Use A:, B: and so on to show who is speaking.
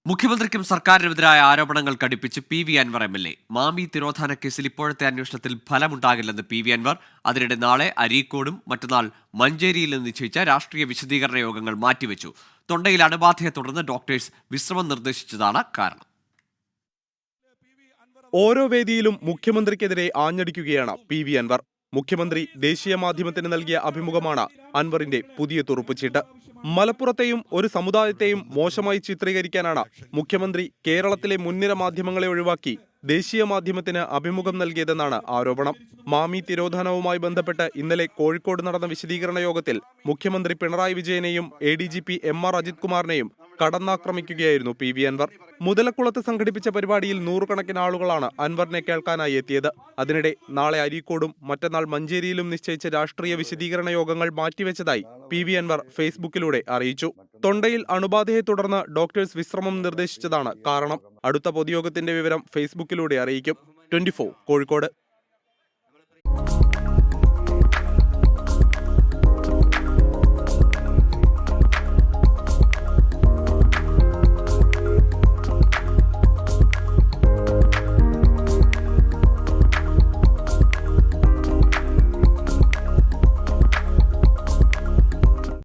A: മുഖ്യമന്ത്രിക്കും സർക്കാരിനുമെതിരായ ആരോപണങ്ങൾ കടുപ്പിച്ച് PV. Anwar MLA. മാമി തിരോധാന കേസിൽ ഇപ്പോഴത്തെ അന്വേഷണത്തിൽ ഫലമുണ്ടാകില്ലെന്ന് പി.വി. അൻവർ. അതിനിടെ നാളെ അരീക്കോടും മറ്റന്നാൾ മഞ്ചേരിയിലും നിശ്ചയിച്ച രാഷ്ട്രീയ വിശദീകരണ യോഗങ്ങൾ മാറ്റിവെച്ചു. തൊണ്ടയിൽ അണുബാധയെ തുടർന്ന് ഡോക്ടേഴ്സ് വിശ്രമം നിർദ്ദേശിച്ചതാണ് കാരണം.
B: ഓരോ വേദിയിലും മുഖ്യമന്ത്രിക്കെതിരെ ആഞ്ഞടിക്കുകയാണ് പി.വി. അൻവർ. മുഖ്യമന്ത്രി ദേശീയ മാധ്യമത്തിന് നൽകിയ അഭിമുഖമാണ് അൻവറിന്റെ പുതിയ തുറുപ്പുചീട്ട്. മലപ്പുറത്തെയും ഒരു സമുദായത്തെയും മോശമായി ചിത്രീകരിക്കാനാണ് മുഖ്യമന്ത്രി കേരളത്തിലെ മുൻനിര മാധ്യമങ്ങളെ ഒഴിവാക്കി ദേശീയ മാധ്യമത്തിന് അഭിമുഖം നൽകിയതെന്നാണ് ആരോപണം. മാമി തിരോധാനവുമായി ബന്ധപ്പെട്ട് ഇന്നലെ കോഴിക്കോട് നടന്ന വിശദീകരണ യോഗത്തിൽ മുഖ്യമന്ത്രി Pinarayi വിജയനെയും ADGP MR Ajith കുമാറിനെയും കടന്നാക്രമിക്കുകയായിരുന്നു PV. Anwar. മുതലക്കുളത്ത് സംഘടിപ്പിച്ച പരിപാടിയിൽ നൂറുകണക്കിന് ആളുകളാണ് അൻവറിനെ കേൾക്കാനായി എത്തിയത്. അതിനിടെ നാളെ അരീക്കോടും മറ്റന്നാൾ മഞ്ചേരിയിലും നിശ്ചയിച്ച രാഷ്ട്രീയ വിശദീകരണ യോഗങ്ങൾ മാറ്റിവെച്ചതായി പി.വി. അൻവർ ഫേസ്ബുക്കിലൂടെ അറിയിച്ചു. തൊണ്ടയിൽ അണുബാധയെ തുടർന്ന് ഡോക്ടേഴ്സ് വിശ്രമം നിർദ്ദേശിച്ചതാണ് കാരണം. അടുത്ത പൊതുയോഗത്തിന്റെ വിവരം ഫേസ്ബുക്കിലൂടെ അറിയിക്കും. 24 കോഴിക്കോട്.